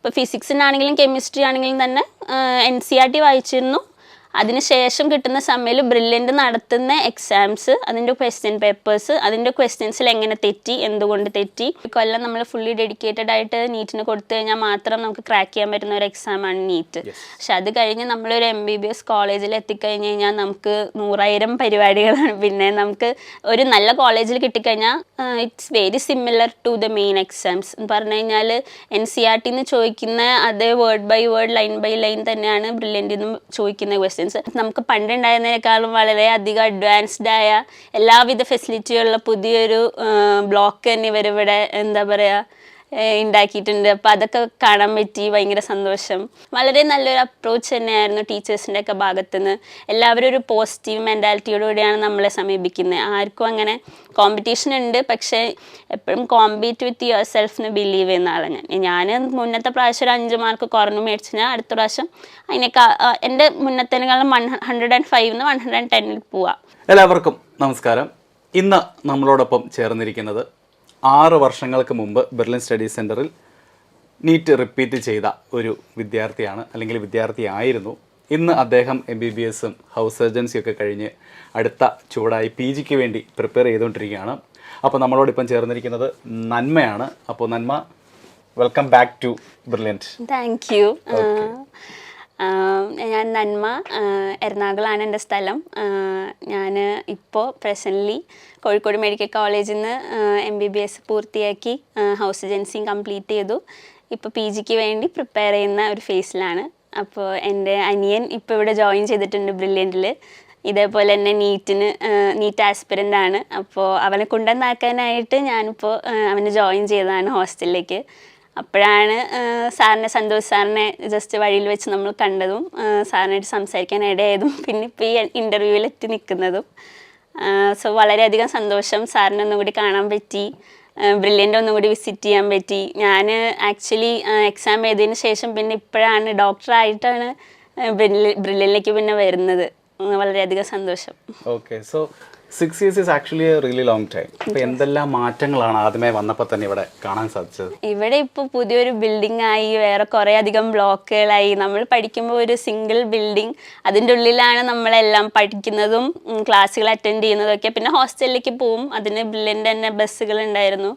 ഇപ്പോൾ ഫിസിക്സിനാണെങ്കിലും കെമിസ്ട്രി ആണെങ്കിലും തന്നെ NCERT വായിച്ചിരുന്നു. അതിനുശേഷം കിട്ടുന്ന സമയത്ത് ബ്രില്യൻ്റ് നടത്തുന്ന എക്സാംസ്, അതിൻ്റെ ക്വസ്റ്റ്യൻ പേപ്പേഴ്സ്, അതിൻ്റെ ക്വസ്റ്റ്യൻസിൽ എങ്ങനെ തെറ്റി, എന്തുകൊണ്ട് തെറ്റി, കൊല്ലം നമ്മൾ ഫുള്ളി ഡെഡിക്കേറ്റഡ് ആയിട്ട് നീറ്റിന് കൊടുത്തു കഴിഞ്ഞാൽ മാത്രം നമുക്ക് ക്രാക്ക് ചെയ്യാൻ പറ്റുന്ന ഒരു എക്സാമാണ് നീറ്റ്. പക്ഷെ അത് കഴിഞ്ഞ് നമ്മളൊരു MBBS കോളേജിൽ എത്തിക്കഴിഞ്ഞ് കഴിഞ്ഞാൽ നമുക്ക് 100,000 പരിപാടികളാണ്. പിന്നെ നമുക്ക് ഒരു നല്ല കോളേജിൽ കിട്ടിക്കഴിഞ്ഞാൽ it's very similar to the main exams എന്ന് പറഞ്ഞു കഴിഞ്ഞാൽ NCERT ചോദിക്കുന്ന അതേ word by word line by line തന്നെയാണ് ബ്രില്യൻ്റിൽ നിന്നും ചോദിക്കുന്ന ക്വസ്റ്റ്യൻസ്. നമുക്ക് പണ്ടുണ്ടായിരുന്നതിനേക്കാളും വളരെയധികം അഡ്വാൻസ്ഡ് ആയ എല്ലാവിധ ഫെസിലിറ്റിയുള്ള പുതിയൊരു ബ്ലോക്ക് തന്നെ ഇവരിവിടെ എന്താ പറയുക ഉണ്ടാക്കിയിട്ടുണ്ട്. അപ്പോൾ അതൊക്കെ കാണാൻ പറ്റി, ഭയങ്കര സന്തോഷം. വളരെ നല്ലൊരു അപ്രോച്ച് തന്നെയായിരുന്നു ടീച്ചേഴ്സിൻ്റെ ഒക്കെ ഭാഗത്തുനിന്ന്. എല്ലാവരും ഒരു പോസിറ്റീവ് മെൻറ്റാലിറ്റിയോടുകൂടിയാണ് നമ്മളെ സമീപിക്കുന്നത്. ആർക്കും അങ്ങനെ കോമ്പറ്റീഷൻ ഉണ്ട്, പക്ഷേ എപ്പോഴും കോമ്പീറ്റ് വിത്ത് യുവർ സെൽഫിന് ബിലീവ് ചെയ്യുന്ന ആളാണ് ഞാൻ. മുന്നത്തെ പ്രാവശ്യം ഒരു 5 മാർക്ക് കുറഞ്ഞു മേടിച്ചു ഞാൻ അടുത്ത പ്രാവശ്യം അതിനേക്കാൾ എൻ്റെ മുന്നത്തേക്കാളും 105 110 പോവാം. എല്ലാവർക്കും നമസ്കാരം. ഇന്ന് നമ്മളോടൊപ്പം ചേർന്നിരിക്കുന്നത് 6 വർഷങ്ങൾക്ക് മുമ്പ് ബെർലിൻ സ്റ്റഡി സെൻറ്ററിൽ നീറ്റ് റിപ്പീറ്റ് ചെയ്ത ഒരു വിദ്യാർത്ഥിയാണ്, അല്ലെങ്കിൽ വിദ്യാർത്ഥിയായിരുന്നു. ഇന്ന് അദ്ദേഹം MBBSും ഹൗസ് സർജൻസിയും ഒക്കെ കഴിഞ്ഞ് അടുത്ത ചൂടായി PGക്ക് വേണ്ടി പ്രിപ്പയർ ചെയ്തുകൊണ്ടിരിക്കുകയാണ്. അപ്പോൾ നമ്മളോടിപ്പം ചേർന്നിരിക്കുന്നത് നന്മയാണ്. അപ്പോൾ Nanma, welcome back to Brilliant. Thank you. ഞാൻ നന്മ, എറണാകുളമാണ് എൻ്റെ സ്ഥലം. ഞാൻ ഇപ്പോൾ പ്രസൻ്റ്ലി കോഴിക്കോട് മെഡിക്കൽ കോളേജിൽ നിന്ന് MBBS പൂർത്തിയാക്കി ഹൗസ് സർജൻസിയും കംപ്ലീറ്റ് ചെയ്തു. ഇപ്പോൾ PGക്ക് വേണ്ടി പ്രിപ്പയർ ചെയ്യുന്ന ഒരു ഫേസിലാണ്. അപ്പോൾ എൻ്റെ അനിയൻ ഇപ്പോൾ ഇവിടെ ജോയിൻ ചെയ്തിട്ടുണ്ട് ബ്രില്യൻറ്റിൽ. ഇതേപോലെ തന്നെ നീറ്റ് ആസ്പിരൻ്റ് ആണ്. അപ്പോൾ അവനെ കൊണ്ടുവന്നാക്കാനായിട്ട് ഞാനിപ്പോൾ അവനെ ജോയിൻ ചെയ്തതാണ് ഹോസ്റ്റലിലേക്ക്. അപ്പോഴാണ് സന്തോഷ് സാറിനെ ജസ്റ്റ് വഴിയിൽ വെച്ച് നമ്മൾ കണ്ടതും സാറിനായിട്ട് സംസാരിക്കാൻ ഇടയായതും പിന്നെ ഇപ്പോൾ ഈ ഇൻ്റർവ്യൂവിലെത്തി നിൽക്കുന്നതും. സോ വളരെയധികം സന്തോഷം. സാറിനെ ഒന്നും കൂടി കാണാൻ പറ്റി, ബ്രില്യൻ്റ് ഒന്നും കൂടി വിസിറ്റ് ചെയ്യാൻ പറ്റി. ഞാൻ ആക്ച്വലി എക്സാം എഴുതിയതിന് ശേഷം പിന്നെ ഇപ്പോഴാണ് ഡോക്ടറായിട്ടാണ് ബ്രില്യനിലേക്ക് പിന്നെ വരുന്നത്. വളരെയധികം സന്തോഷം. Okay, so 6 years is actually a really long time. അപ്പോൾ എന്തെല്ലാം മാറ്റങ്ങളാണ് ആദ്യമേ വന്നപ്പോൾ തന്നെ ഇവിടെ കാണാൻ സാധിച്ചത്? ഇവിടെ ഇപ്പോൾ പുതിയൊരു ബിൽഡിംഗ് ആയി, വേറെ കുറേ അധികം ബ്ലോക്കുകളായി. നമ്മൾ പഠിക്കുമ്പോൾ ഒരു സിംഗിൾ ബിൽഡിംഗ്, അതിൻ്റെ ഉള്ളിലാണ് നമ്മളെല്ലാം പഠിക്കുന്നതും ക്ലാസ്സുകൾ അറ്റൻഡ് ചെയ്യുന്നതൊക്കെ. പിന്നെ ഹോസ്റ്റലിലേക്ക് പോവും, അതിന് ബ്രില്യൻ്റ് തന്നെ ബസ്സുകൾ ഉണ്ടായിരുന്നു.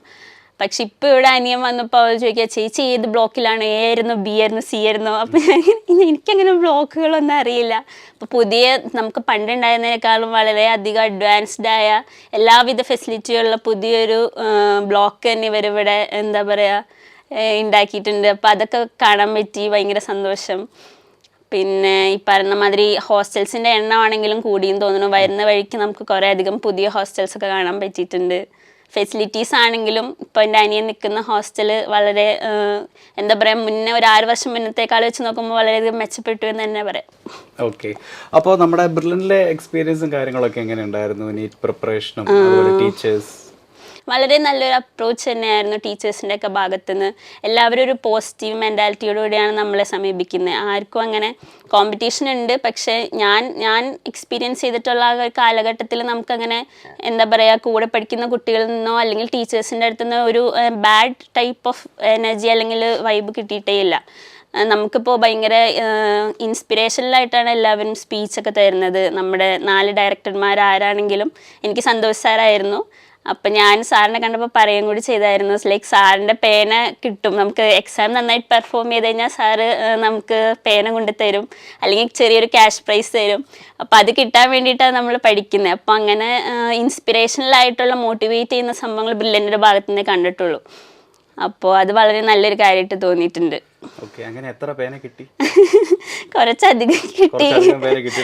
പക്ഷെ ഇപ്പോൾ ഇവിടെ അനിയൻ വന്നപ്പോൾ അവർ ചോദിക്കുക, ചേച്ചി ഏത് ബ്ലോക്കിലാണ്, A ആയിരുന്നു, B ആയിരുന്നു, C ആയിരുന്നു? അപ്പോൾ എനിക്കങ്ങനെ ബ്ലോക്കുകളൊന്നും അറിയില്ല. അപ്പോൾ പുതിയ നമുക്ക് പണ്ടുണ്ടായിരുന്നതിനേക്കാളും വളരെയധികം അഡ്വാൻസ്ഡ് ആയ എല്ലാവിധ ഫെസിലിറ്റിയുള്ള പുതിയൊരു ബ്ലോക്ക് തന്നെ ഇവരിവിടെ എന്താ പറയുക ഉണ്ടാക്കിയിട്ടുണ്ട്. അപ്പോൾ അതൊക്കെ കാണാൻ പറ്റി, ഭയങ്കര സന്തോഷം. പിന്നെ ഈ പറഞ്ഞ മാതിരി ഹോസ്റ്റൽസിൻ്റെ എണ്ണമാണെങ്കിലും കൂടിയെന്ന് തോന്നുന്നു. വരുന്ന വഴിക്ക് നമുക്ക് കുറേ അധികം പുതിയ ഹോസ്റ്റൽസൊക്കെ കാണാൻ പറ്റിയിട്ടുണ്ട്. ഫെസിലിറ്റീസ് ആണെങ്കിലും ഇപ്പോൾ എൻ്റെ അനിയൻ നിൽക്കുന്ന ഹോസ്റ്റൽ വളരെ എന്താ പറയുക, മുന്നേ ഒരു 6 വർഷം മുന്നത്തേക്കാൾ വെച്ച് നോക്കുമ്പോൾ വളരെയധികം മെച്ചപ്പെട്ടു എന്ന് തന്നെ പറയാം. ഓക്കെ, അപ്പോൾ നമ്മുടെ ബ്രില്യൻറ്റിലെ എക്സ്പീരിയൻസും കാര്യങ്ങളൊക്കെ എങ്ങനെയുണ്ടായിരുന്നു? നീറ്റ് പ്രിപ്പറേഷനും അതുപോലെ ടീച്ചേഴ്സ്? വളരെ നല്ലൊരു അപ്രോച്ച് തന്നെയായിരുന്നു ടീച്ചേഴ്സിൻ്റെ ഒക്കെ ഭാഗത്തുനിന്ന്. എല്ലാവരും ഒരു പോസിറ്റീവ് മെൻറ്റാലിറ്റിയോടുകൂടിയാണ് നമ്മളെ സമീപിക്കുന്നത്. ആർക്കും അങ്ങനെ കോമ്പറ്റീഷൻ ഉണ്ട്, പക്ഷേ ഞാൻ എക്സ്പീരിയൻസ് ചെയ്തിട്ടുള്ള ആ ഒരു കാലഘട്ടത്തിൽ നമുക്കങ്ങനെ എന്താ പറയുക, കൂടെ പഠിക്കുന്ന കുട്ടികളിൽ നിന്നോ അല്ലെങ്കിൽ ടീച്ചേഴ്സിൻ്റെ അടുത്ത് നിന്നോ ഒരു ബാഡ് ടൈപ്പ് ഓഫ് എനർജി അല്ലെങ്കിൽ വൈബ് കിട്ടിയിട്ടേ ഇല്ല. നമുക്കിപ്പോൾ ഭയങ്കര ഇൻസ്പിറേഷനിലായിട്ടാണ് എല്ലാവരും സ്പീച്ചൊക്കെ തരുന്നത്. നമ്മുടെ 4 ഡയറക്ടർമാർ ആരാണെങ്കിലും, എനിക്ക് സന്തോഷ് സാറായിരുന്നു. അപ്പം ഞാൻ സാറിനെ കണ്ടപ്പോൾ പറയുകയും കൂടി ചെയ്തായിരുന്നു, ലൈക്ക് സാറിൻ്റെ പേന കിട്ടും, നമുക്ക് എക്സാം നന്നായിട്ട് പെർഫോം ചെയ്ത് കഴിഞ്ഞാൽ സാറ് നമുക്ക് പേന കൊണ്ട് തരും, അല്ലെങ്കിൽ ചെറിയൊരു ക്യാഷ് പ്രൈസ് തരും. അപ്പോൾ അത് കിട്ടാൻ വേണ്ടിയിട്ടാണ് നമ്മൾ പഠിക്കുന്നത്. അപ്പോൾ അങ്ങനെ ഇൻസ്പിറേഷണലായിട്ടുള്ള മോട്ടിവേറ്റ് ചെയ്യുന്ന സംഭവങ്ങൾ ബ്രില്യൻ്റിൻ്റെ ഭാഗത്തു നിന്നേ കണ്ടിട്ടുള്ളൂ. അപ്പോൾ അത് വളരെ നല്ലൊരു കാര്യമായിട്ട് തോന്നിയിട്ടുണ്ട്. അങ്ങനെ എത്ര പേന കിട്ടി? കുറച്ചധികം കിട്ടി,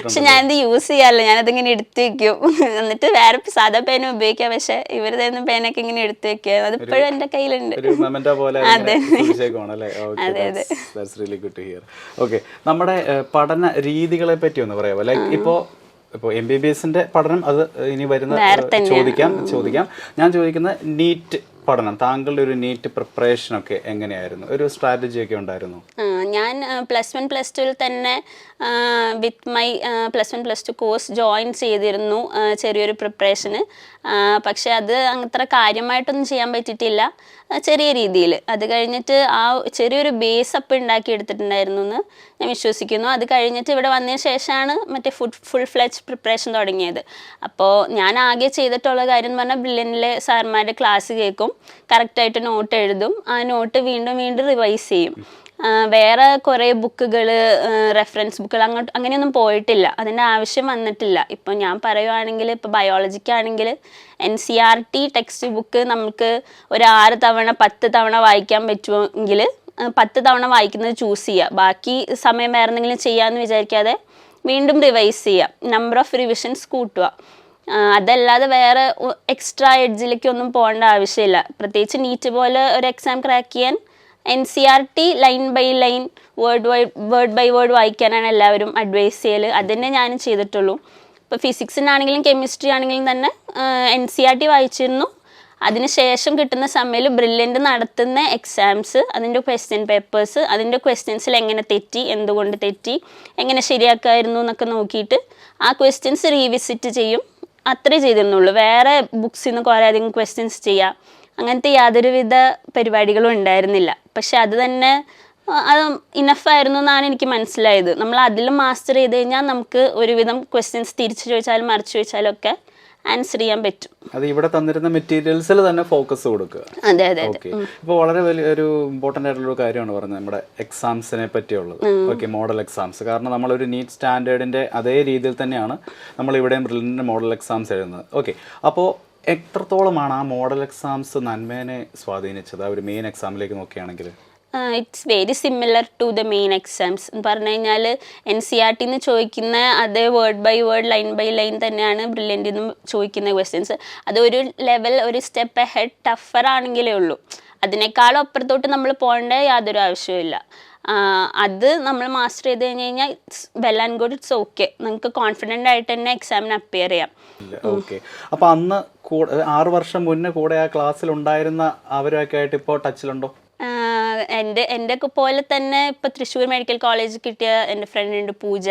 പക്ഷെ ഞാനത് യൂസ് ചെയ്യാറില്ല. ഞാനതിങ്ങനെ എടുത്തു വെക്കും, എന്നിട്ട് വേറെ സാധാ പേന ഉപയോഗിക്കാം. പക്ഷെ ഇവരുടെ പേനൊക്കെ ഇങ്ങനെ എടുത്തു വെക്കുക, അതിപ്പോഴും എൻ്റെ കയ്യിലുണ്ട്. അതെ അതെ. ഓക്കെ, നമ്മുടെ പഠന രീതികളെ പറ്റി ഒന്ന് പറയാമോ? ലൈക്ക് ഇപ്പോൾ MBBSന്റെ പഠനം അത് ഇനി വരുന്ന ചോദിക്കാം. ഞാൻ ചോദിക്കുന്ന നീറ്റ് പഠനം, താങ്കളുടെ ഒരു നീറ്റ് പ്രിപ്പറേഷൻ ഒക്കെ എങ്ങനെയായിരുന്നു? ഒരു സ്ട്രാറ്റജി ഒക്കെ ഉണ്ടായിരുന്നു? ഞാൻ +1 +2 തന്നെ വിത്ത് മൈ +1 +2 കോഴ്സ് ജോയിൻ ചെയ്തിരുന്നു ചെറിയൊരു പ്രിപ്പറേഷന്. പക്ഷെ അത് അത്ര കാര്യമായിട്ടൊന്നും ചെയ്യാൻ പറ്റിയിട്ടില്ല, ചെറിയ രീതിയിൽ. അത് കഴിഞ്ഞിട്ട് ആ ചെറിയൊരു ബേസ് അപ്പം ഉണ്ടാക്കി എടുത്തിട്ടുണ്ടായിരുന്നു എന്ന് ഞാൻ വിശ്വസിക്കുന്നു. അത് കഴിഞ്ഞിട്ട് ഇവിടെ വന്നതിന് ശേഷമാണ് മറ്റേ ഫുൾ ഫ്ലെഡ്ജ് പ്രിപ്പറേഷൻ തുടങ്ങിയത്. അപ്പോൾ ഞാൻ ആകെ ചെയ്തിട്ടുള്ള കാര്യം എന്ന് പറഞ്ഞാൽ ബ്രില്യൻറ്റിലെ സാർമാരുടെ ക്ലാസ് കേൾക്കും, കറക്റ്റായിട്ട് നോട്ട് എഴുതും, ആ നോട്ട് വീണ്ടും വീണ്ടും റിവൈസ് ചെയ്യും. വേറെ കുറേ ബുക്കുകൾ, റെഫറൻസ് ബുക്കുകൾ അങ്ങനെയൊന്നും പോയിട്ടില്ല, അതിൻ്റെ ആവശ്യം വന്നിട്ടില്ല. ഇപ്പോൾ ഞാൻ പറയുവാണെങ്കിൽ ഇപ്പോൾ ബയോളജിക്കാണെങ്കിൽ NCERT ടെക്സ്റ്റ് ബുക്ക് നമുക്ക് ഒരു 6 തവണ 10 തവണ വായിക്കാൻ പറ്റുമെങ്കിൽ 10 തവണ വായിക്കുന്നത് ചൂസ് ചെയ്യുക. ബാക്കി സമയം വേറെ എന്തെങ്കിലും ചെയ്യാമെന്ന് വിചാരിക്കാതെ വീണ്ടും റിവൈസ് ചെയ്യുക, നമ്പർ ഓഫ് റിവിഷൻസ് കൂട്ടുക. അതല്ലാതെ വേറെ എക്സ്ട്രാ എഡ്ജിലേക്കൊന്നും പോകേണ്ട ആവശ്യമില്ല. പ്രത്യേകിച്ച് നീറ്റ് പോലെ ഒരു എക്സാം ക്രാക്ക് ചെയ്യാൻ NCERT line by line word by word വായിക്കാനാണ് എല്ലാവരും അഡ്വൈസ് ചെയ്യൽ. അതുതന്നെ ഞാനും ചെയ്തിട്ടുള്ളൂ. ഇപ്പോൾ ഫിസിക്സിനാണെങ്കിലും കെമിസ്ട്രി ആണെങ്കിലും തന്നെ NCERT വായിച്ചിരുന്നു. അതിനുശേഷം കിട്ടുന്ന സമയത്ത് ബ്രില്യൻ്റ് നടത്തുന്ന എക്സാംസ്, അതിൻ്റെ ക്വസ്റ്റ്യൻ പേപ്പേഴ്സ്, അതിൻ്റെ ക്വസ്റ്റ്യൻസിൽ എങ്ങനെ തെറ്റി, എന്തുകൊണ്ട് തെറ്റി, എങ്ങനെ ശരിയാക്കായിരുന്നു എന്നൊക്കെ നോക്കിയിട്ട് ആ ക്വസ്റ്റ്യൻസ് റീവിസിറ്റ് ചെയ്യും. അത്രേ ചെയ്തിരുന്നുള്ളൂ. വേറെ ബുക്സിൽ നിന്ന് കുറേ അധികം ക്വസ്റ്റ്യൻസ് ചെയ്യാം, അങ്ങനത്തെ യാതൊരുവിധ പരിപാടികളും ഉണ്ടായിരുന്നില്ല. പക്ഷെ അത് തന്നെ അത് ഇനഫായിരുന്നു എന്നാണ് എനിക്ക് മനസ്സിലായത്. നമ്മൾ അതിലും മാസ്റ്റർ ചെയ്ത് കഴിഞ്ഞാൽ നമുക്ക് ഒരുവിധം ക്വസ്റ്റ്യൻസ് തിരിച്ചു ചോദിച്ചാലും മറിച്ച് ചോദിച്ചാലും ഒക്കെ ആൻസർ ചെയ്യാൻ പറ്റും. അത് ഇവിടെ തന്നിരുന്ന മെറ്റീരിയൽസിൽ തന്നെ ഫോക്കസ് കൊടുക്കുക. അതെ അതെ അതെ. ഇപ്പോൾ വളരെ വലിയൊരു ഇമ്പോർട്ടൻ്റ് ആയിട്ടുള്ള കാര്യമാണ് പറഞ്ഞത് നമ്മുടെ എക്സാംസിനെ പറ്റിയുള്ളത്. Okay, model exams. കാരണം നമ്മളൊരു നീറ്റ് സ്റ്റാൻഡേർഡിൻ്റെ അതേ രീതിയിൽ തന്നെയാണ് നമ്മൾ ഇവിടെയും ബ്രില്യൻറ്റിൻ്റെ മോഡൽ എക്സാംസ് എഴുതുന്നത്. ഓക്കെ, അപ്പോൾ എത്രത്തോളമാണ് ആ മോഡൽ എക്സാംസ് നന്മേനെ സ്വാധീനിച്ചത് ആ ഒരു മെയിൻ എക്സാമിലേക്ക് നോക്കുകയാണെങ്കിൽ? It's very similar to the main exams എന്ന് പറഞ്ഞു കഴിഞ്ഞാൽ NCERT നിന്ന് ചോദിക്കുന്ന അതേ word by word line by line തന്നെയാണ് ബ്രില്യൻറ്റിൽ നിന്നും ചോദിക്കുന്ന ക്വസ്റ്റ്യൻസ്. അത് ഒരു ലെവൽ ഒരു സ്റ്റെപ്പ് ഹെഡ് ടഫർ ആണെങ്കിലേ ഉള്ളൂ. അതിനേക്കാളും അപ്പുറത്തോട്ട് നമ്മൾ പോകേണ്ട യാതൊരു ആവശ്യമില്ല. അത് നമ്മൾ മാസ്റ്റർ ചെയ്ത് കഴിഞ്ഞ് കഴിഞ്ഞാൽ it's well and good, it's okay. നമുക്ക് കോൺഫിഡൻ്റ് ആയിട്ട് തന്നെ എക്സാമിന് അപ്പിയർ ചെയ്യാം. ഓക്കെ, അപ്പോൾ അന്ന് 6 വർഷം മുന്നേ കൂടെ ആ ക്ലാസ്സിൽ ഉണ്ടായിരുന്ന അവരൊക്കെ ആയിട്ട് ഇപ്പോൾ ടച്ചിലുണ്ടോ? എൻ്റെ പോലെ തന്നെ ഇപ്പോൾ തൃശ്ശൂർ മെഡിക്കൽ കോളേജ് കിട്ടിയ എൻ്റെ ഫ്രണ്ട് ഉണ്ട് പൂജ,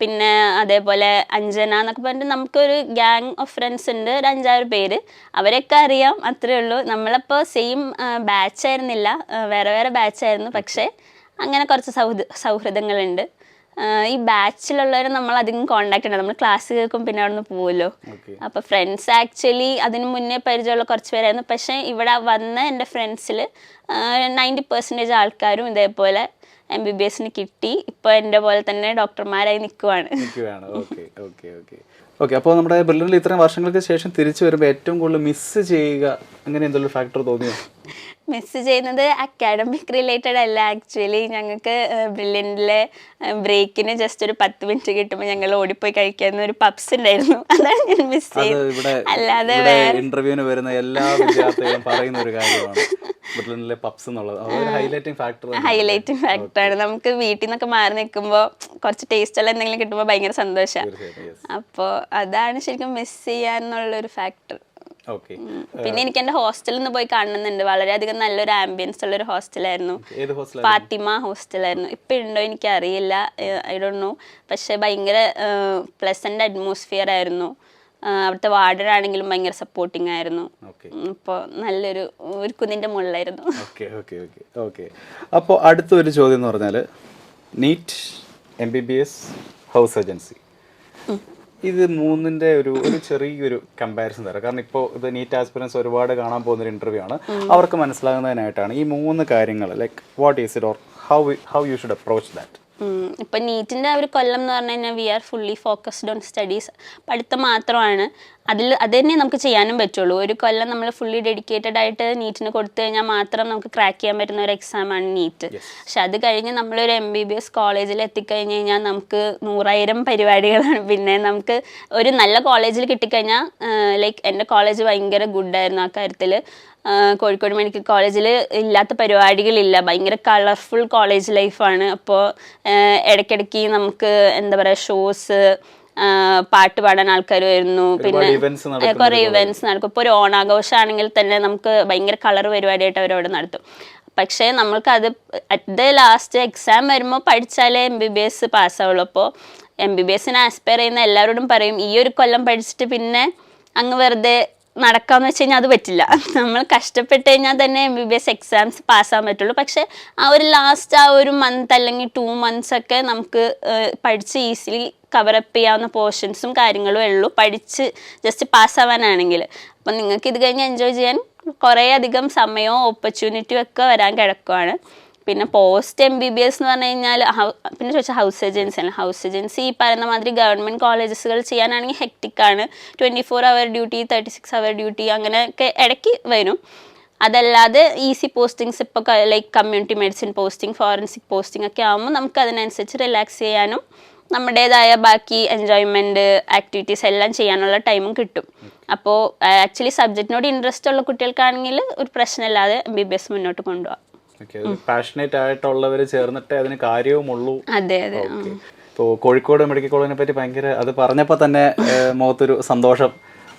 പിന്നെ അതേപോലെ അഞ്ജന എന്നൊക്കെ പറഞ്ഞിട്ട് നമുക്കൊരു ഗ്യാങ് ഓഫ് ഫ്രണ്ട്സ് ഉണ്ട്, ഒരു 5-6 പേര്. അവരൊക്കെ അറിയാം, അത്രേ ഉള്ളൂ. നമ്മളപ്പോൾ സെയിം ബാച്ചായിരുന്നില്ല, വേറെ വേറെ ബാച്ചായിരുന്നു. പക്ഷേ അങ്ങനെ കുറച്ച് സൗഹൃദങ്ങളുണ്ട്. ഈ ബാച്ചിലുള്ളവർ നമ്മൾ അധികം കോണ്ടാക്ട് ഉണ്ട്. നമ്മൾ ക്ലാസ് കേൾക്കും, പിന്നെ അവിടെ നിന്ന് പോകുമല്ലോ. അപ്പോൾ ഫ്രണ്ട്സ് ആക്ച്വലി അതിന് മുന്നേ പരിചയമുള്ള കുറച്ച് പേരായിരുന്നു. പക്ഷേ ഇവിടെ വന്ന എൻ്റെ ഫ്രണ്ട്സിൽ 90% ആൾക്കാരും ഇതേപോലെ MBBSന് കിട്ടി. ഇപ്പോൾ എൻ്റെ പോലെ തന്നെ ഡോക്ടർമാരായി നിൽക്കുവാണ്. ഓക്കെ, അപ്പോൾ നമ്മുടെ ബ്രില്യൻറ്റിൽ ഇത്രയും വർഷങ്ങൾക്ക് ശേഷം തിരിച്ചു വരുമ്പോൾ ഏറ്റവും കൂടുതൽ മിസ് ചെയ്യുക അങ്ങനെ എന്തെങ്കിലും ഫാക്ടർ തോന്നിയോ? മിസ് ചെയ്യുന്നത് അക്കാഡമിക് റിലേറ്റഡ് അല്ല. ആക്ച്വലി ഞങ്ങൾക്ക് ബ്രില്യൻറ്റിലെ ബ്രേക്കിന് ജസ്റ്റ് ഒരു 10 മിനിറ്റ് കിട്ടുമ്പോൾ ഞങ്ങൾ ഓടിപ്പോയി കഴിക്കുന്ന ഒരു പബ്സ് ഉണ്ടായിരുന്നു. അതാണ് ഞാൻ മിസ് ചെയ്യുന്നത്. അല്ലാതെ ഇന്റർവ്യൂവിന് വരുന്ന എല്ലാ വിദ്യാർത്ഥികളും പറയുന്ന ഒരു കാര്യമാണ് ബ്രില്യൻറ്റിലെ പബ്സ് എന്നുള്ളത്. ഹൈലൈറ്റിംഗ് ഫാക്ടറാണ്. നമുക്ക് വീട്ടിൽ നിന്നൊക്കെ മാറി നിൽക്കുമ്പോൾ കുറച്ച് ടേസ്റ്റുള്ള എന്തെങ്കിലും കിട്ടുമ്പോൾ ഭയങ്കര സന്തോഷമാണ്. അപ്പോൾ അതാണ് ശരിക്കും മിസ് ചെയ്യാന്നുള്ളൊരു ഫാക്ടർ. പിന്നെ എനിക്ക് എൻ്റെ ഹോസ്റ്റലിൽ നിന്ന് പോയി കാണുന്നുണ്ട്. വളരെയധികം നല്ലൊരു ആംബിയൻസ് ഉള്ളൊരു ഹോസ്റ്റലായിരുന്നു. ഫാത്തിമ ഹോസ്റ്റലായിരുന്നു. ഇപ്പം ഉണ്ടോ എനിക്കറിയില്ല, ഐ ഡോണ്ട് നോ. പക്ഷെ ഭയങ്കര പ്ലസന്റ് അറ്റ്മോസ്ഫിയർ ആയിരുന്നു. അവിടുത്തെ വാർഡൻ ആണെങ്കിലും ഭയങ്കര സപ്പോർട്ടിങ് ആയിരുന്നു. അപ്പോൾ നല്ലൊരു ഒരു കുന്നിൻ്റെ മുകളിലായിരുന്നു. അപ്പോൾ അടുത്തൊരു ചോദ്യം എന്ന് പറഞ്ഞാൽ നീറ്റ്, MBBS, ഹൗസ് സർജൻസി, ഇത് മൂന്നിൻ്റെ ഒരു ചെറിയൊരു കമ്പാരിസൺ തരാം. കാരണം ഇപ്പോൾ ഇത് നീറ്റ് ആസ്പിറൻസ് ഒരുപാട് കാണാൻ പോകുന്നൊരു ഇൻ്റർവ്യൂ ആണ്. അവർക്ക് മനസ്സിലാകുന്നതിനായിട്ടാണ് ഈ 3 കാര്യങ്ങൾ, like what is it or how you should approach that? ഇപ്പം നീറ്റിൻ്റെ ഒരു കൊല്ലം എന്ന് പറഞ്ഞു കഴിഞ്ഞാൽ we are fully focused on studies. പഠിത്തം മാത്രമാണ്. അത് തന്നെ നമുക്ക് ചെയ്യാനും പറ്റുള്ളൂ. ഒരു കൊല്ലം നമ്മൾ ഫുള്ളി ഡെഡിക്കേറ്റഡ് ആയിട്ട് നീറ്റിന് കൊടുത്തു കഴിഞ്ഞാൽ മാത്രം നമുക്ക് ക്രാക്ക് ചെയ്യാൻ പറ്റുന്ന ഒരു എക്സാമാണ് നീറ്റ്. പക്ഷെ അത് കഴിഞ്ഞ് നമ്മളൊരു MBBS കോളേജിൽ എത്തിക്കഴിഞ്ഞ് കഴിഞ്ഞാൽ നമുക്ക് 100,000 പരിപാടികളാണ്. പിന്നെ നമുക്ക് ഒരു നല്ല കോളേജിൽ കിട്ടിക്കഴിഞ്ഞാൽ, ലൈക്ക് എൻ്റെ കോളേജ് ഭയങ്കര ഗുഡായിരുന്നു ആ കാര്യത്തിൽ. കോഴിക്കോട് മെഡിക്കൽ കോളേജിൽ ഇല്ലാത്ത പരിപാടികളില്ല. ഭയങ്കര കളർഫുൾ കോളേജ് ലൈഫാണ്. അപ്പോൾ ഇടയ്ക്കിടയ്ക്ക് നമുക്ക് എന്താ പറയുക, ഷോസ്, പാട്ട് പാടാൻ ആൾക്കാർ വരുന്നു. പിന്നെ കുറേ ഇവൻറ്റ്സ് നടക്കും. ഇപ്പോൾ ഒരു ഓണാഘോഷമാണെങ്കിൽ തന്നെ നമുക്ക് ഭയങ്കര കളർ പരിപാടിയായിട്ട് അവരവിടെ നടത്തും. പക്ഷേ നമ്മൾക്കത് അറ്റ് ദ ലാസ്റ്റ് എക്സാം വരുമ്പോൾ പഠിച്ചാലേ MBBS പാസ്സാവുള്ളൂ. അപ്പോൾ MBBS ആസ്പയർ ചെയ്യുന്ന എല്ലാവരോടും പറയും ഈ ഒരു കൊല്ലം പഠിച്ചിട്ട് പിന്നെ അങ്ങ് വെറുതെ നടക്കാമെന്ന് വെച്ച് കഴിഞ്ഞാൽ അത് പറ്റില്ല. നമ്മൾ കഷ്ടപ്പെട്ട് കഴിഞ്ഞാൽ തന്നെ MBBS എക്സാംസ് പാസ്സാകാൻ പറ്റുള്ളൂ. പക്ഷേ ആ ഒരു മന്ത് അല്ലെങ്കിൽ 2 months ഒക്കെ നമുക്ക് പഠിച്ച് ഈസിലി കവറപ്പ് ചെയ്യാവുന്ന പോർഷൻസും കാര്യങ്ങളും ഉള്ളൂ, പഠിച്ച് ജസ്റ്റ് പാസ്സാവാനാണെങ്കിൽ. അപ്പം നിങ്ങൾക്ക് ഇത് കഴിഞ്ഞ് എൻജോയ് ചെയ്യാൻ കുറേ അധികം സമയവും ഓപ്പർച്യൂണിറ്റിയും ഒക്കെ വരാൻ കിടക്കുവാണ്. പിന്നെ പോസ്റ്റ് MBBS എന്ന് പറഞ്ഞു കഴിഞ്ഞാൽ പിന്നെ ചോദിച്ചാൽ ഹൗസ് ഏജൻസി ആണ്. ഹൗസ് ഏജൻസി ഈ പറയുന്ന മാതിരി ഗവൺമെൻറ് കോളേജസുകൾ ചെയ്യാനാണെങ്കിൽ ഹെക്റ്റിക്കാണ്. 24 hour ഡ്യൂട്ടി, 36 hour ഡ്യൂട്ടി അങ്ങനെയൊക്കെ ഇടയ്ക്ക് വരും. അതല്ലാതെ ഈസി പോസ്റ്റിങ്സ് ഇപ്പോൾ like community medicine posting, forensic posting ഒക്കെ ആകുമ്പോൾ നമുക്ക് അതിനനുസരിച്ച് റിലാക്സ് ചെയ്യാനും നമ്മുടേതായ ബാക്കി എൻജോയ്മെൻറ്റ് ആക്ടിവിറ്റീസ് എല്ലാം ചെയ്യാനുള്ള ടൈമും കിട്ടും. അപ്പോൾ ആക്ച്വലി സബ്ജക്റ്റിനോട് ഇൻട്രസ്റ്റ് ഉള്ള കുട്ടികൾക്കാണെങ്കിൽ ഒരു പ്രശ്നമില്ലാതെ MBBS മുന്നോട്ട് കൊണ്ടുപോകാം. പാഷനേറ്റ് ആയിട്ടുള്ളവർ ചേർന്നിട്ട് അതിന് കാര്യവുമുള്ളൂ. അതെ അതെ. ഇപ്പോൾ കോഴിക്കോട് മെഡിക്കൽ കോളേജിനെ പറ്റി ഭയങ്കര അത് പറഞ്ഞപ്പോൾ തന്നെ മുഖത്തൊരു സന്തോഷം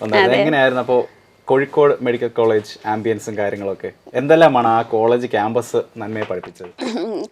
ഉണ്ടായിരുന്നു. എങ്ങനെയായിരുന്നു അപ്പോൾ കോഴിക്കോട് മെഡിക്കൽ കോളേജ് ആംബിയൻസും കാര്യങ്ങളൊക്കെ എന്തെല്ലാമാണ് ആ കോളേജ് ക്യാമ്പസ് നന്മയെ പഠിപ്പിച്ചത്?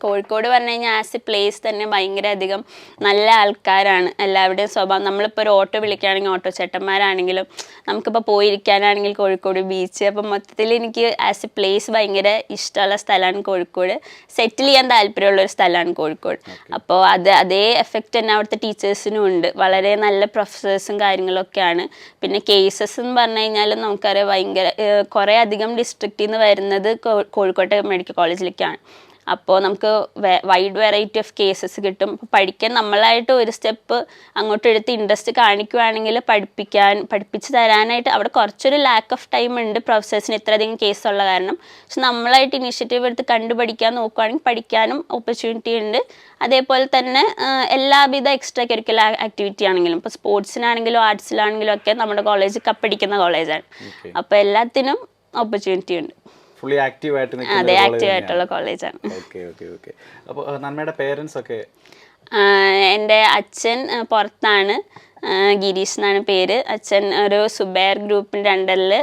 കോഴിക്കോട് പറഞ്ഞു കഴിഞ്ഞാൽ ആസ് എ പ്ലേസ് തന്നെ ഭയങ്കര അധികം നല്ല ആൾക്കാരാണ് എല്ലാവരുടെയും സ്വഭാവം. നമ്മളിപ്പോൾ ഒരു ഓട്ടോ വിളിക്കുകയാണെങ്കിൽ ഓട്ടോ ചേട്ടന്മാരാണെങ്കിലും നമുക്കിപ്പോൾ പോയിരിക്കാനാണെങ്കിൽ കോഴിക്കോട് ബീച്ച്. അപ്പം മൊത്തത്തിൽ എനിക്ക് ആസ് എ പ്ലേസ് ഭയങ്കര ഇഷ്ടമുള്ള സ്ഥലമാണ് കോഴിക്കോട്. സെറ്റിൽ ചെയ്യാൻ താല്പര്യമുള്ളൊരു സ്ഥലമാണ് കോഴിക്കോട്. അപ്പോൾ അതേ എഫക്റ്റ് തന്നെ അവിടുത്തെ ടീച്ചേഴ്സിനും ഉണ്ട്. വളരെ നല്ല പ്രൊഫസേഴ്സും കാര്യങ്ങളൊക്കെയാണ്. പിന്നെ കേസസ് എന്ന് പറഞ്ഞു കഴിഞ്ഞാൽ നമുക്കറിയാം ഭയങ്കര കുറേ അധികം ഡിസ്ട്രിക്റ്റിൽ നിന്ന് വരുന്നത് കോഴിക്കോട്ടെ മെഡിക്കൽ കോളേജിലേക്കാണ്. അപ്പോൾ നമുക്ക് വൈഡ് വെറൈറ്റി ഓഫ് കേസസ് കിട്ടും. അപ്പോൾ പഠിക്കാൻ നമ്മളായിട്ട് ഒരു സ്റ്റെപ്പ് അങ്ങോട്ട് എടുത്ത് ഇൻട്രസ്റ്റ് കാണിക്കുകയാണെങ്കിൽ പഠിപ്പിച്ച് തരാനായിട്ട് അവിടെ കുറച്ചൊരു ലാക്ക് ഓഫ് ടൈം ഉണ്ട് പ്രൊഫസേഴ്സിന് ഇത്രയധികം കേസുള്ള കാരണം. പക്ഷെ നമ്മളായിട്ട് ഇനിഷ്യേറ്റീവ് എടുത്ത് കണ്ടുപഠിക്കാൻ നോക്കുകയാണെങ്കിൽ പഠിക്കാനും ഓപ്പർച്യൂണിറ്റി ഉണ്ട്. അതേപോലെ തന്നെ എല്ലാവിധ എക്സ്ട്രാ കരിക്കുലർ ആക്ടിവിറ്റി ആണെങ്കിലും ഇപ്പോൾ സ്പോർട്സിനാണെങ്കിലും ആർട്സിലാണെങ്കിലും ഒക്കെ നമ്മുടെ കോളേജ് കപ്പടിക്കുന്ന കോളേജാണ്. അപ്പോൾ എല്ലാത്തിനും ഓപ്പർച്യൂണിറ്റി ഉണ്ട്. ഫുള്ളി ആക്റ്റീവ് ആയിട്ട് അതെ, ആക്റ്റീവ് ആയിട്ടുള്ള കോളേജാണ്. Okay okay okay. അപ്പോൾ നന്മയുടെ പേരൻസ് ഒക്കെ? എൻ്റെ അച്ഛൻ പുറത്താണ്, ഗിരീഷ് എന്നാണ് പേര്. അച്ഛൻ ഒരു സുബൈർ ഗ്രൂപ്പിൻ്റെ അണ്ടറിൽ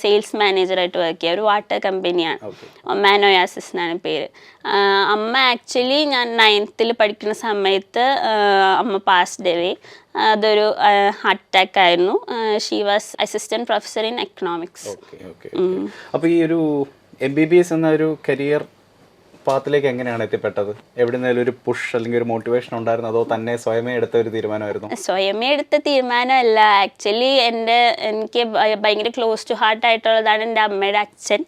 സെയിൽസ് മാനേജറായിട്ട് വർക്ക് ചെയ്യുക, ഒരു വാട്ടർ കമ്പനിയാണ്. ഒമാനോയാസിസ് എന്നാണ് പേര്. അമ്മ ആക്ച്വലി ഞാൻ 9th പഠിക്കുന്ന സമയത്ത് അമ്മ പാസ്ഡ് അവേ. അതൊരു ഹാർട്ട് അറ്റാക്ക് ആയിരുന്നു. She was assistant professor in economics. അപ്പോൾ ഈ ഒരു MBBS എന്ന ഒരു കരിയർ പാത്തിലേക്ക് എങ്ങനെയാണ് എത്തിപ്പെട്ടത്? എവിടുന്നേലും ഒരു പുഷ് അല്ലെങ്കിൽ ഒരു മോട്ടിവേഷൻ ഉണ്ടായിരുന്നു, അതോ തന്നെ സ്വയമേ എടുത്ത ഒരു തീരുമാനമായിരുന്നു? സ്വയമേ എടുത്ത തീരുമാനമല്ല. ആക്ച്വലി എനിക്ക് ഭയങ്കര ക്ലോസ് ടു ഹാർട്ട് ആയിട്ടുള്ളതാണ് എൻ്റെ അമ്മയുടെ അച്ഛൻ.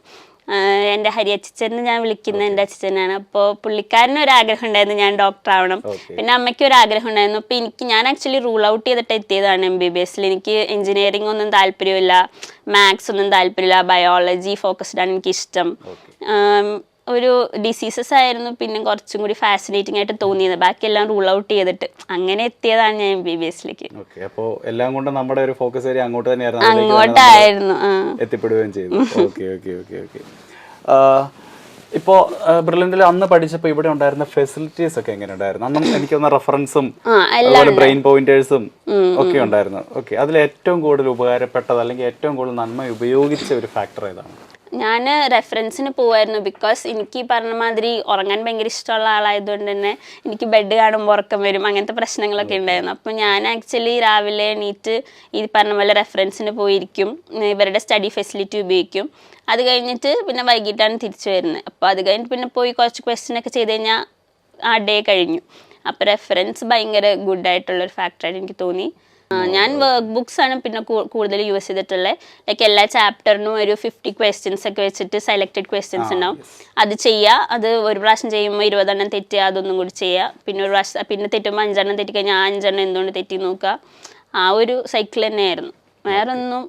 എൻ്റെ ഹരി അച്ഛൻ എന്ന് ഞാൻ വിളിക്കുന്നത് എൻ്റെ അച്ഛനാണ്. അപ്പോൾ പുള്ളിക്കാരന് ഒരു ആഗ്രഹം ഉണ്ടായിരുന്നു ഞാൻ ഡോക്ടർ ആവണം. പിന്നെ അമ്മയ്ക്ക് ഒരു ആഗ്രഹം ഉണ്ടായിരുന്നു. അപ്പോൾ ഞാൻ ആക്ച്വലി റൂൾ ഔട്ട് ചെയ്തിട്ട് എത്തിയതാണ് MBBS. എനിക്ക് എഞ്ചിനീയറിംഗ് ഒന്നും താല്പര്യമില്ല, മാത്സ് ഒന്നും താല്പര്യമില്ല, ബയോളജി ഫോക്കസ്ഡാണ് എനിക്കിഷ്ടം. ഒരു ഡിസീസസ് ആയിരുന്നു പിന്നെ കുറച്ചും കൂടി ഫാസിനേറ്റിംഗ് ആയിട്ട് തോന്നിയത്. ബാക്കിയെല്ലാം റൂൾ ഔട്ട് ചെയ്തിട്ട് അങ്ങനെ എത്തിയതാണ് ഞാൻ MBBS. അപ്പോൾ എല്ലാം കൊണ്ട് നമ്മുടെ ഒരു ഫോക്കസ് ഏരിയ അങ്ങോട്ട് തന്നെയായിരുന്നു, അങ്ങോട്ടായിരുന്നു, എത്തിപ്പെടുകയും ചെയ്തു. Okay okay okay okay. ഇപ്പോൾ ബ്രില്യന്റിൽ അന്ന് പഠിച്ചപ്പോൾ ഇവിടെ ഉണ്ടായിരുന്ന ഫെസിലിറ്റീസ് ഒക്കെ എങ്ങനെ ഉണ്ടായിരുന്നു? അന്നും എനിക്കൊന്ന് റെഫറൻസും ബ്രെയിൻ പോയിന്റേഴ്സും ഒക്കെ ഉണ്ടായിരുന്നു. ഓക്കെ, അതിൽ ഏറ്റവും കൂടുതൽ ഉപകാരപ്പെട്ടത് അല്ലെങ്കിൽ ഏറ്റവും കൂടുതൽ നന്മ ഉപയോഗിച്ച ഒരു ഫാക്ടർ ഏതാണ്? ഞാൻ റെഫറൻസിന് പോവായിരുന്നു. ബിക്കോസ് എനിക്ക് ഈ പറഞ്ഞ മാതിരി ഉറങ്ങാൻ ഭയങ്കര ഇഷ്ടമുള്ള ആളായതുകൊണ്ട് തന്നെ എനിക്ക് ബെഡ് കാണുമ്പോൾ ഉറക്കം വരും, അങ്ങനത്തെ പ്രശ്നങ്ങളൊക്കെ ഉണ്ടായിരുന്നു. അപ്പോൾ ഞാൻ ആക്ച്വലി രാവിലെ എണീറ്റ് ഈ പറഞ്ഞ പോലെ റെഫറൻസിന് പോയിരിക്കും, ഇവരുടെ സ്റ്റഡി ഫെസിലിറ്റി ഉപയോഗിക്കും. അത് കഴിഞ്ഞിട്ട് പിന്നെ വൈകിട്ടാണ് തിരിച്ചു വരുന്നത്. അപ്പോൾ അത് കഴിഞ്ഞിട്ട് പിന്നെ പോയി കുറച്ച് ക്വസ്റ്റ്യനൊക്കെ ചെയ്ത് കഴിഞ്ഞാൽ ആ ഡേ കഴിഞ്ഞു. അപ്പോൾ റെഫറൻസ് ഭയങ്കര ഗുഡായിട്ടുള്ളൊരു ഫാക്ടറായിട്ട് എനിക്ക് തോന്നി. ഞാൻ വർക്ക് ബുക്സ് ആണ് പിന്നെ കൂടുതൽ യൂസ് ചെയ്തിട്ടുള്ളത്. ലൈക്ക് എല്ലാ ചാപ്റ്ററിനും ഒരു 50 questions ഒക്കെ വെച്ചിട്ട് സെലക്റ്റഡ് ക്വസ്റ്റ്യൻസ് ഉണ്ടാവും. അത് ചെയ്യുക, അത് ഒരു പ്രാവശ്യം ചെയ്യുമ്പോൾ 20 എണ്ണം തെറ്റുക, അതൊന്നും കൂടി ചെയ്യുക. പിന്നെ ഒരു പ്രാവശ്യം പിന്നെ തെറ്റുമ്പോൾ 5 എണ്ണം തെറ്റിക്കഴിഞ്ഞാൽ 5 എണ്ണം എന്തുകൊണ്ട് തെറ്റി നോക്കുക. ആ ഒരു സൈക്കിൾ തന്നെയായിരുന്നു, വേറെ ഒന്നും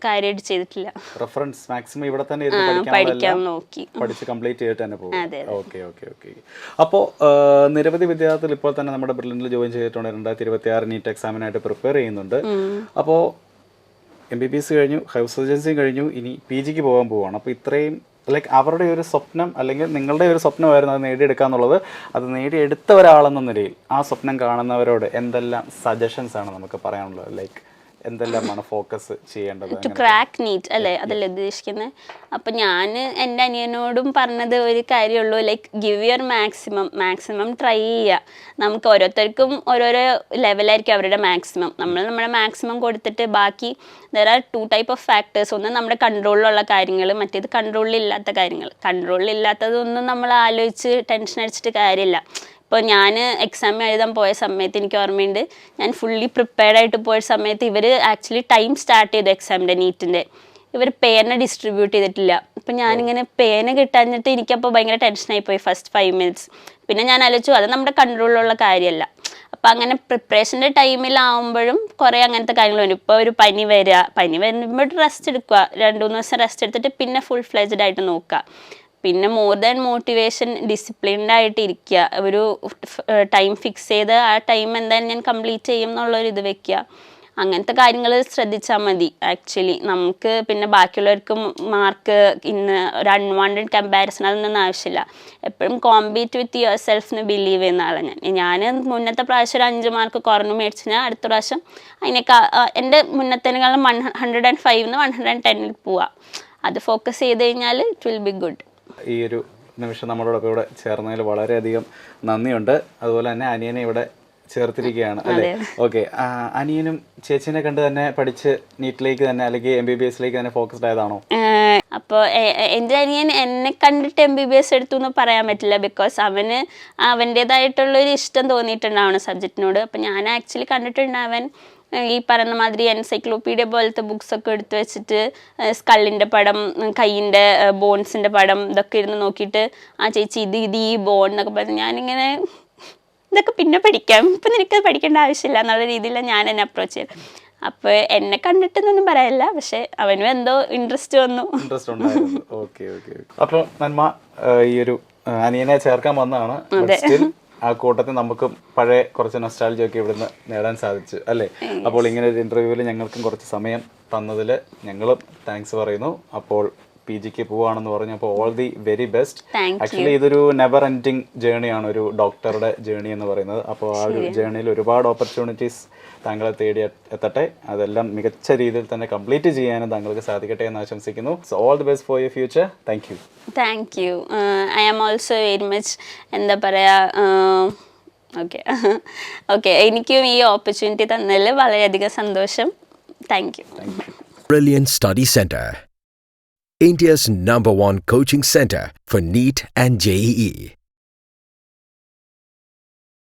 കാര്യമായിട്ട് ചെയ്തിട്ടില്ല. റെഫറൻസ് മാക്സിമം ഇവിടെ തന്നെ പഠിക്കാൻ നോക്കി, പഠിച്ച് കംപ്ലീറ്റ് ചെയ്തിട്ട് തന്നെ പോകും. Okay okay okay. അപ്പോൾ നിരവധി വിദ്യാർത്ഥികൾ ഇപ്പോൾ തന്നെ നമ്മുടെ ബ്രില്യന്റിൽ ജോയിൻ ചെയ്തിട്ടുണ്ട്. 2026 നീറ്റ് എക്സാമിനായിട്ട് പ്രിപ്പയർ ചെയ്യുന്നുണ്ട്. അപ്പോൾ MBBS കഴിഞ്ഞു, ഹൗസ് സർജൻസി കഴിഞ്ഞു, ഇനി PG പോകാൻ പോവുകയാണ്. അപ്പോൾ ഇത്രയും ലൈക്ക് അവരുടെ ഒരു സ്വപ്നം അല്ലെങ്കിൽ നിങ്ങളുടെ ഒരു സ്വപ്നമായിരുന്നു അത് നേടിയെടുക്കുക എന്നുള്ളത്. അത് നേടിയെടുത്ത ഒരാളെന്ന നിലയിൽ ആ സ്വപ്നം കാണുന്നവരോട് എന്തെല്ലാം സജഷൻസ് ആണ് നമുക്ക് പറയാനുള്ളത്? ലൈക്ക് എന്തെല്ലാമാണ് ഫോക്കസ് ചെയ്യേണ്ടത്? ടു ക്രാക്ക് നീറ്റ് അല്ലേ, അതല്ലേ ഉദ്ദേശിക്കുന്നത്? അപ്പം ഞാൻ എൻ്റെ അനിയനോടും പറഞ്ഞത് ഒരു കാര്യമുള്ളൂ, like give your maximum try ചെയ്യുക. നമുക്ക് ഓരോരുത്തർക്കും ഓരോരോ ലെവലായിരിക്കും അവരുടെ മാക്സിമം. നമ്മൾ നമ്മുടെ മാക്സിമം കൊടുത്തിട്ട് ബാക്കി there are 2 type of factors. ഒന്ന് നമ്മുടെ കൺട്രോളിലുള്ള കാര്യങ്ങൾ, മറ്റേത് കൺട്രോളിലില്ലാത്ത കാര്യങ്ങൾ. കൺട്രോളിലില്ലാത്തതൊന്നും നമ്മൾ ആലോചിച്ച് ടെൻഷൻ അടിച്ചിട്ട് കാര്യമില്ല. ഇപ്പോൾ ഞാൻ എക്സാം എഴുതാൻ പോയ സമയത്ത് എനിക്ക് ഓർമ്മയുണ്ട്, ഞാൻ ഫുള്ളി പ്രിപ്പയർഡായിട്ട് പോയ സമയത്ത് ഇവർ ആക്ച്വലി ടൈം സ്റ്റാർട്ട് ചെയ്തു എക്സാമിൻ്റെ നീറ്റിൻ്റെ. ഇവർ പേന ഡിസ്ട്രിബ്യൂട്ട് ചെയ്തിട്ടില്ല. അപ്പം ഞാനിങ്ങനെ പേന കിട്ടാഞ്ഞിട്ട് എനിക്കപ്പോൾ ഭയങ്കര ടെൻഷനായി പോയി ഫസ്റ്റ് 5 minutes. പിന്നെ ഞാൻ ആലോചിച്ചു അത് നമ്മുടെ കൺട്രോളിലുള്ള കാര്യമല്ല. അപ്പം അങ്ങനെ പ്രിപ്പറേഷൻ്റെ ടൈമിലാവുമ്പോഴും കുറേ അങ്ങനത്തെ കാര്യങ്ങൾ വരും. ഇപ്പോൾ ഒരു പനി വരുമ്പോൾ റെസ്റ്റ് എടുക്കുക, 2-3 ദിവസം റെസ്റ്റ് എടുത്തിട്ട് പിന്നെ ഫുൾ ഫ്ലെജ്ഡ് ആയിട്ട് നോക്കുക. പിന്നെ മോർ ദാൻ മോട്ടിവേഷൻ ഡിസിപ്ലിൻഡ് ആയിട്ട് ഇരിക്കുക. ഒരു ടൈം ഫിക്സ് ചെയ്ത് ആ ടൈം എന്തായാലും ഞാൻ കംപ്ലീറ്റ് ചെയ്യും എന്നുള്ളൊരു ഇത് വെക്കുക. അങ്ങനത്തെ കാര്യങ്ങൾ ശ്രദ്ധിച്ചാൽ മതി ആക്ച്വലി. നമുക്ക് പിന്നെ ബാക്കിയുള്ളവർക്ക് മാർക്ക് ഒരു അൺവാണ്ടഡ് കമ്പാരിസൺ അതൊന്നും ആവശ്യമില്ല. എപ്പോഴും കോമ്പീറ്റ് വിത്ത് യുവർ സെൽഫിന് ബിലീവ് ചെയ്യുന്ന ആളാണ് ഞാൻ. മുന്നത്തെ പ്രാവശ്യം ഒരു 5 മാർക്ക് കുറഞ്ഞു മേടിച്ചാൽ അടുത്ത പ്രാവശ്യം അതിനേക്കാൾ എൻ്റെ മുന്നത്തേക്കാളും 105 110 പോവാം. അത് ഫോക്കസ് ചെയ്ത് കഴിഞ്ഞാൽ ഇറ്റ് വിൽ ബി ഗുഡ്. ഈ ഒരു നിമിഷം നമ്മളോടൊപ്പം ഇവിടെ ചേർന്നതിൽ വളരെയധികം നന്ദിയുണ്ട്. അതുപോലെ തന്നെ അനിയനെ ഇവിടെ ചേർത്തിരിക്കുകയാണ് അല്ലേ? ഓക്കെ, അനിയനും ചേച്ചിനെ കണ്ട് തന്നെ പഠിച്ച് നീറ്റിലേക്ക് തന്നെ അല്ലെങ്കിൽ MBBSലേക്ക് തന്നെ ഫോക്കസ്ഡ് ആയതാണോ? അപ്പോൾ എൻ്റെ അനിയൻ എന്നെ കണ്ടിട്ട് MBBS എടുത്തു എന്ന് പറയാൻ പറ്റില്ല. ബിക്കോസ് അവന് അവൻ്റേതായിട്ടുള്ളൊരു ഇഷ്ടം തോന്നിയിട്ടുണ്ടാവണം സബ്ജക്റ്റിനോട്. അപ്പം ഞാൻ ആക്ച്വലി കണ്ടിട്ടുണ്ട് അവൻ ഈ പറയുന്ന മാതിരി എൻസൈക്ലോപീഡിയ പോലത്തെ ബുക്സൊക്കെ എടുത്തു വെച്ചിട്ട് സ്കള്ളിൻ്റെ പടം, കൈയിൻ്റെ ബോൺസിൻ്റെ പടം ഇതൊക്കെ ഇരുന്ന് നോക്കിയിട്ട് ആ ചേച്ചി ഇത് ഈ ബോൺ എന്നൊക്കെ പറഞ്ഞ് ഞാനിങ്ങനെ ഇതൊക്കെ പിന്നെ പഠിക്കാം, ഇപ്പം നിനക്ക് പഠിക്കേണ്ട ആവശ്യമില്ല എന്നുള്ള രീതിയിലാണ് ഞാൻ എന്നെ അപ്രോച്ച് ചെയ്തത്. അപ്പോൾ എന്നെ കണ്ടിട്ടെന്നൊന്നും പറയാനില്ല, പക്ഷെ അവനും എന്തോ ഇൻട്രസ്റ്റ് ഉണ്ടായിരുന്നു. ഓക്കെ. അപ്പോൾ നന്മ ഈ ഒരു അനിയനെ ചേർക്കാൻ വന്നതാണ്. ആ കൂട്ടത്തിൽ നമുക്ക് പഴയ കുറച്ച് നൊസ്റ്റാൾജിയ ഒക്കെ ഇവിടുന്ന് നേടാൻ സാധിച്ചു അല്ലേ? അപ്പോൾ ഇങ്ങനെ ഒരു ഇന്റർവ്യൂവിൽ ഞങ്ങൾക്കും കുറച്ച് സമയം തന്നതിൽ ഞങ്ങളും താങ്ക്സ് പറയുന്നു. അപ്പോൾ PGക്ക് പോവാണെന്ന് പറഞ്ഞു. അപ്പോൾ all the very best. Actually ഇതൊരു നെവർ എൻഡിങ് ജേണിയാണ്, ഒരു ഡോക്ടറുടെ ജേണി എന്ന് പറയുന്നത്. അപ്പോൾ ആ ഒരു ജേണിയിൽ ഒരുപാട് ഓപ്പർച്യൂണിറ്റീസ് താങ്കളെ തേടി എത്തട്ടെ. അതെല്ലാം മികച്ച രീതിയിൽ തന്നെ കംപ്ലീറ്റ് ചെയ്യാനും താങ്കൾക്ക് സാധിക്കട്ടെ എന്ന് ആശംസിക്കുന്നു. So all the best for your future. Thank you. I am also very much എന്താ പറയുക, ഓക്കെ എനിക്കും ഈ ഓപ്പർച്യൂണിറ്റി തന്നതിൽ വളരെയധികം സന്തോഷം. താങ്ക് യു. Brilliant Study Center, India's #1 coaching center for NEET and JEE.